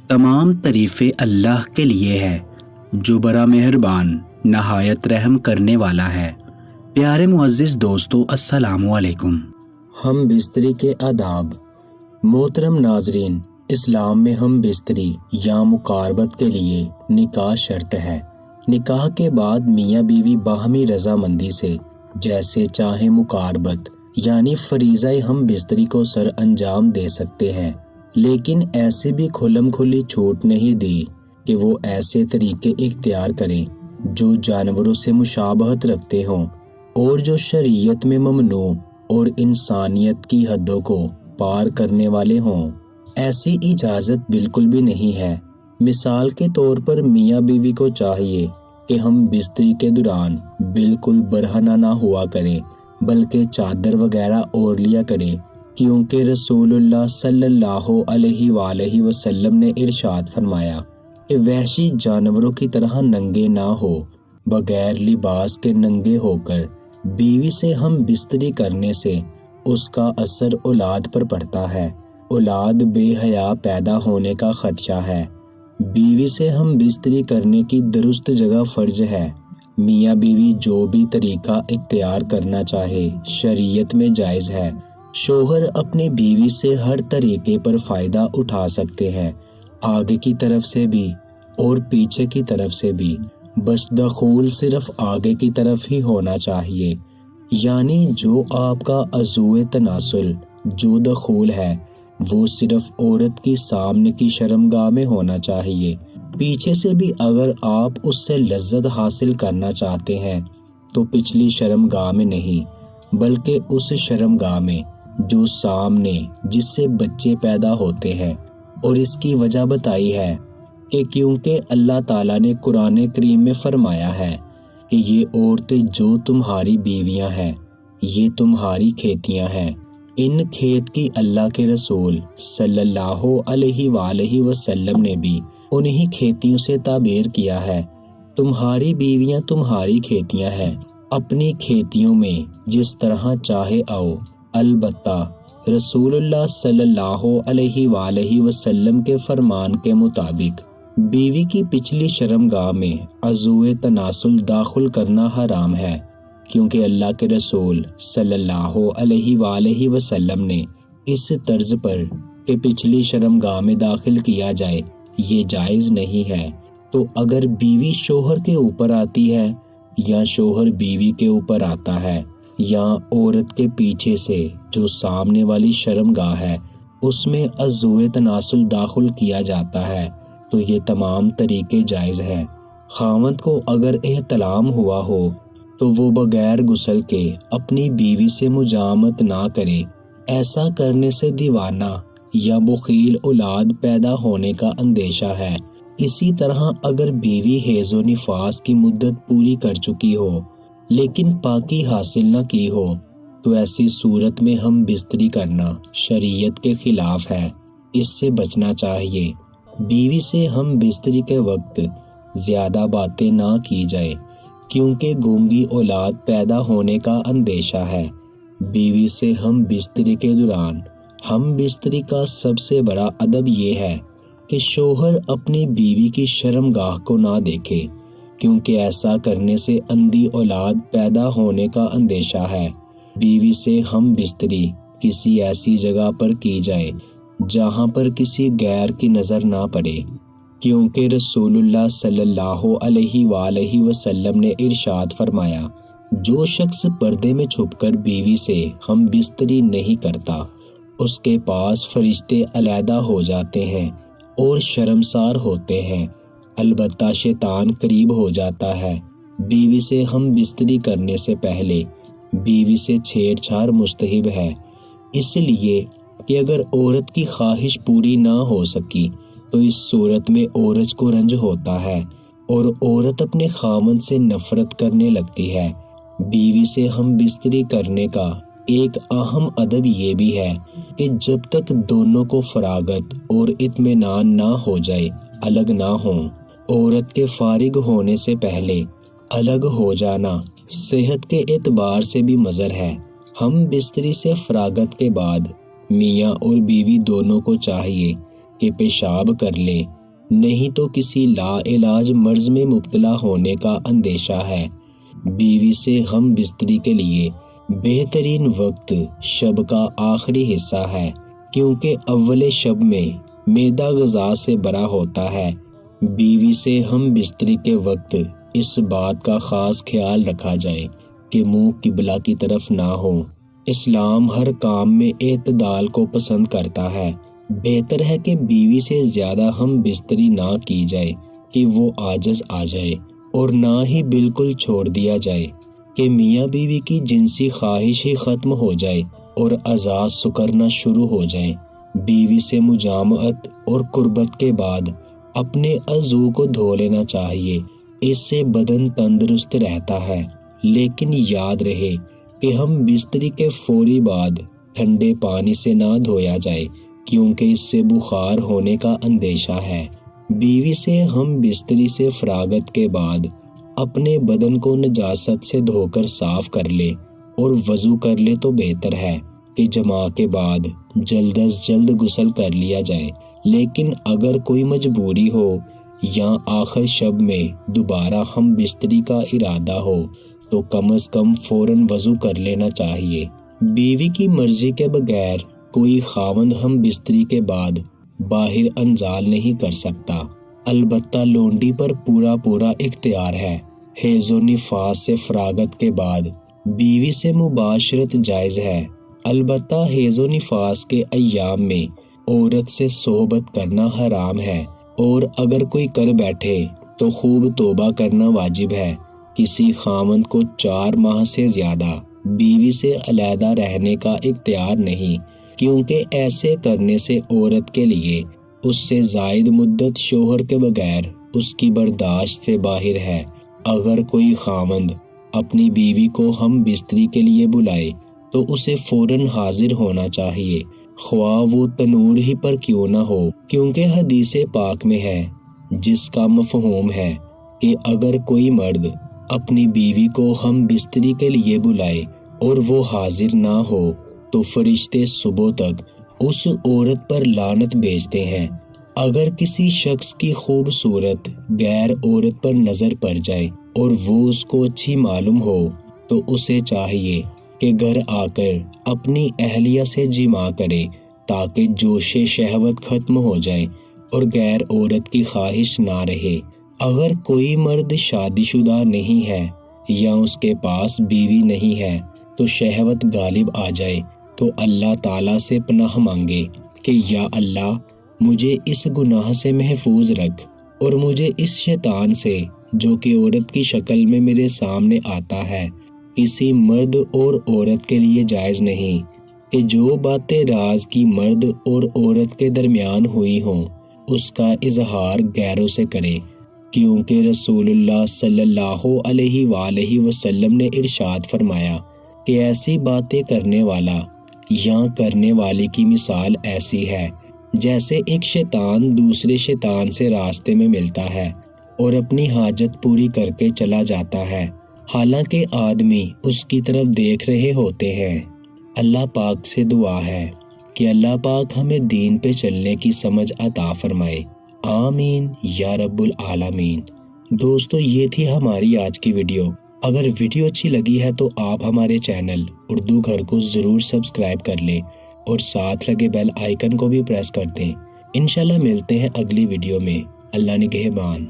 تمام تعریفیں اللہ کے لیے ہے جو بڑا مہربان نہایت رحم کرنے والا ہے۔ پیارے معزز دوستو، السلام علیکم۔ ہم بستری کے آداب۔ محترم ناظرین، اسلام میں ہم بستری یا مقاربت کے لیے نکاح شرط ہے۔ نکاح کے بعد میاں بیوی باہمی رضامندی سے جیسے چاہیں مقاربت یعنی فریضہ ہم بستری کو سر انجام دے سکتے ہیں، لیکن ایسے بھی کھلم کھلی چھوٹ نہیں دی کہ وہ ایسے طریقے اختیار کریں جو جانوروں سے مشابہت رکھتے ہوں اور جو شریعت میں ممنوع اور انسانیت کی حدوں کو پار کرنے والے ہوں۔ ایسی اجازت بالکل بھی نہیں ہے۔ مثال کے طور پر میاں بیوی کو چاہیے کہ ہم بستری کے دوران بالکل برہنہ نہ ہوا کریں، بلکہ چادر وغیرہ اوڑھ لیا کریں، کیونکہ رسول اللہ صلی اللہ علیہ وآلہ وسلم نے ارشاد فرمایا کہ وحشی جانوروں کی طرح ننگے نہ ہو، بغیر لباس کے ننگے ہو کر بیوی سے ہم بستری کرنے سے اس کا اثر اولاد پر پڑتا ہے، اولاد بے حیا پیدا ہونے کا خدشہ ہے۔ بیوی سے ہم بستری کرنے کی درست جگہ فرض ہے۔ میاں بیوی جو بھی طریقہ اختیار کرنا چاہے شریعت میں جائز ہے۔ شوہر اپنی بیوی سے ہر طریقے پر فائدہ اٹھا سکتے ہیں، آگے کی طرف سے بھی اور پیچھے کی طرف سے بھی، بس دخول صرف آگے کی طرف ہی ہونا چاہیے، یعنی جو آپ کا عضو تناسل جو دخول ہے وہ صرف عورت کی سامنے کی شرمگاہ میں ہونا چاہیے۔ پیچھے سے بھی اگر آپ اس سے لذت حاصل کرنا چاہتے ہیں تو پچھلی شرمگاہ میں نہیں، بلکہ اس شرمگاہ میں جو سامنے جس سے بچے پیدا ہوتے ہیں۔ اور اس کی وجہ بتائی ہے کہ کیونکہ اللہ تعالیٰ نے قرآن کریم میں فرمایا ہے کہ یہ عورتیں جو تمہاری بیویاں ہیں یہ تمہاری کھیتیاں ہیں۔ ان کھیت کی اللہ کے رسول صلی اللہ علیہ وآلہ وسلم نے بھی انہی کھیتیوں سے تعبیر کیا ہے۔ تمہاری بیویاں تمہاری کھیتیاں ہیں، اپنی کھیتیوں میں جس طرح چاہے آؤ، البتہ رسول اللہ صلی اللہ علیہ وآلہ وسلم کے فرمان کے مطابق بیوی کی پچھلی شرمگاہ میں عضو تناسل داخل کرنا حرام ہے، کیونکہ اللہ کے رسول صلی اللہ علیہ وآلہ وسلم نے اس طرز پر کہ پچھلی شرمگاہ میں داخل کیا جائے یہ جائز نہیں ہے۔ تو اگر بیوی شوہر کے اوپر آتی ہے یا شوہر بیوی کے اوپر آتا ہے یا عورت کے پیچھے سے جو سامنے والی شرمگاہ ہے اس میں عضو تناسل داخل کیا جاتا ہے تو یہ تمام طریقے جائز ہیں۔ خاوند کو اگر احتلام ہوا ہو تو وہ بغیر غسل کے اپنی بیوی سے مجامت نہ کرے، ایسا کرنے سے دیوانہ یا بخیل اولاد پیدا ہونے کا اندیشہ ہے۔ اسی طرح اگر بیوی حیض و نفاس کی مدت پوری کر چکی ہو لیکن پاکی حاصل نہ کی ہو تو ایسی صورت میں ہم بستری کرنا شریعت کے خلاف ہے، اس سے بچنا چاہیے۔ بیوی سے ہم بستری کے وقت زیادہ باتیں نہ کی جائے، کیونکہ گونگی اولاد پیدا ہونے کا اندیشہ ہے۔ بیوی سے ہم بستری کے دوران ہم بستری کا سب سے بڑا ادب یہ ہے کہ شوہر اپنی بیوی کی شرمگاہ کو نہ دیکھے، کیونکہ ایسا کرنے سے اندھی اولاد پیدا ہونے کا اندیشہ ہے۔ بیوی سے ہم بستری کسی ایسی جگہ پر کی جائے جہاں پر کسی غیر کی نظر نہ پڑے، کیونکہ رسول اللہ صلی اللہ علیہ وآلہ وسلم نے ارشاد فرمایا، جو شخص پردے میں چھپ کر بیوی سے ہم بستری نہیں کرتا اس کے پاس فرشتے علیحدہ ہو جاتے ہیں اور شرمسار ہوتے ہیں، البتہ شیطان قریب ہو جاتا ہے۔ بیوی سے ہم بستری کرنے سے پہلے بیوی سے چھیڑ چھاڑ مستحب ہے، اس لیے کہ اگر عورت کی خواہش پوری نہ ہو سکی تو اس صورت میں عورت کو رنج ہوتا ہے اور عورت اپنے خاوند سے نفرت کرنے لگتی ہے۔ بیوی سے ہم بستری کرنے کا ایک اہم ادب یہ بھی ہے کہ جب تک دونوں کو فراغت اور اطمینان نہ ہو جائے الگ نہ ہوں۔ عورت کے فارغ ہونے سے پہلے الگ ہو جانا صحت کے اعتبار سے بھی مضر ہے۔ ہم بستری سے فراغت کے بعد میاں اور بیوی دونوں کو چاہیے کہ پیشاب کر لیں نہیں تو کسی لا علاج مرض میں مبتلا ہونے کا اندیشہ ہے۔ بیوی سے ہم بستری کے لیے بہترین وقت شب کا آخری حصہ ہے، کیونکہ اول شب میں معدہ غذا سے بھرا ہوتا ہے۔ بیوی سے ہم بستری کے وقت اس بات کا خاص خیال رکھا جائے کہ منہ قبلہ کی طرف نہ ہو۔ اسلام ہر کام میں اعتدال کو پسند کرتا ہے۔ بہتر ہے کہ بیوی سے زیادہ ہم بستری نہ کی جائے کہ وہ عاجز آ جائے، اور نہ ہی بالکل چھوڑ دیا جائے کہ میاں بیوی کی جنسی خواہش ہی ختم ہو جائے اور اعضاء سکرنا شروع ہو جائیں۔ بیوی سے مجامعت اور قربت کے بعد اپنے عضو کو دھو لینا چاہیے، اس سے بدن تندرست رہتا ہے۔ لیکن یاد رہے کہ ہم بستری کے فوری بعد ٹھنڈے پانی سے نہ دھویا جائے، کیونکہ اس سے بخار ہونے کا اندیشہ ہے۔ بیوی سے ہم بستری سے فراغت کے بعد اپنے بدن کو نجاست سے دھو کر صاف کر لے اور وضو کر لے تو بہتر ہے کہ جماع کے بعد جلد از جلد غسل کر لیا جائے۔ لیکن اگر کوئی مجبوری ہو یا آخر شب میں دوبارہ ہم بستری کا ارادہ ہو تو کم از کم فوراً وضو کر لینا چاہیے۔ بیوی کی مرضی کے بغیر کوئی خاوند ہم بستری کے بعد باہر انزال نہیں کر سکتا۔ البتہ لونڈی پر پورا اختیار ہے۔ حیض و نفاس سے فراغت کے بعد بیوی سے مباشرت جائز ہے، البتہ حیض و نفاس کے ایام میں عورت سے صحبت کرنا حرام ہے، اور اگر کوئی کر بیٹھے تو خوب توبہ کرنا واجب ہے۔ کسی خاوند کو 4 ماہ سے زیادہ بیوی سے علیحدہ رہنے کا اختیار نہیں، کیونکہ ایسے کرنے سے عورت کے لیے اس سے زائد مدت شوہر کے بغیر اس کی برداشت سے باہر ہے۔ اگر کوئی خاوند اپنی بیوی کو ہم بستری کے لیے بلائے تو اسے فوراً حاضر ہونا چاہیے، خواہ وہ تنور ہی پر کیوں نہ ہو، کیونکہ حدیث پاک میں ہے جس کا مفہوم ہے کہ اگر کوئی مرد اپنی بیوی کو ہم بستری کے لیے بلائے اور وہ حاضر نہ ہو تو فرشتے صبح تک اس عورت پر لعنت بھیجتے ہیں۔ اگر کسی شخص کی خوبصورت غیر عورت پر نظر پڑ جائے اور وہ اس کو اچھی معلوم ہو تو اسے چاہیے کہ گھر آ کر اپنی اہلیہ سے جماع کرے تاکہ جوش شہوت ختم ہو جائے اور غیر عورت کی خواہش نہ رہے۔ اگر کوئی مرد شادی شدہ نہیں ہے یا اس کے پاس بیوی نہیں ہے تو شہوت غالب آ جائے تو اللہ تعالیٰ سے پناہ مانگے کہ یا اللہ مجھے اس گناہ سے محفوظ رکھ اور مجھے اس شیطان سے جو کہ عورت کی شکل میں میرے سامنے آتا ہے۔ کسی مرد اور عورت کے لیے جائز نہیں کہ جو باتیں راز کی مرد اور عورت کے درمیان ہوئی ہوں اس کا اظہار غیروں سے کرے، کیونکہ رسول اللہ صلی اللہ علیہ وآلہ وسلم نے ارشاد فرمایا کہ ایسی باتیں کرنے والا یا کرنے والی کی مثال ایسی ہے جیسے ایک شیطان دوسرے شیطان سے راستے میں ملتا ہے اور اپنی حاجت پوری کر کے چلا جاتا ہے، حالانکہ آدمی اس کی طرف دیکھ رہے ہوتے ہیں۔ اللہ پاک سے دعا ہے کہ اللہ پاک ہمیں دین پہ چلنے کی سمجھ عطا فرمائے، آمین یا رب العالمین۔ دوستو، یہ تھی ہماری آج کی ویڈیو۔ اگر ویڈیو اچھی لگی ہے تو آپ ہمارے چینل اردو گھر کو ضرور سبسکرائب کر لیں اور ساتھ لگے بیل آئیکن کو بھی پریس کر دیں۔ انشاءاللہ ملتے ہیں اگلی ویڈیو میں۔ اللہ نگہبان۔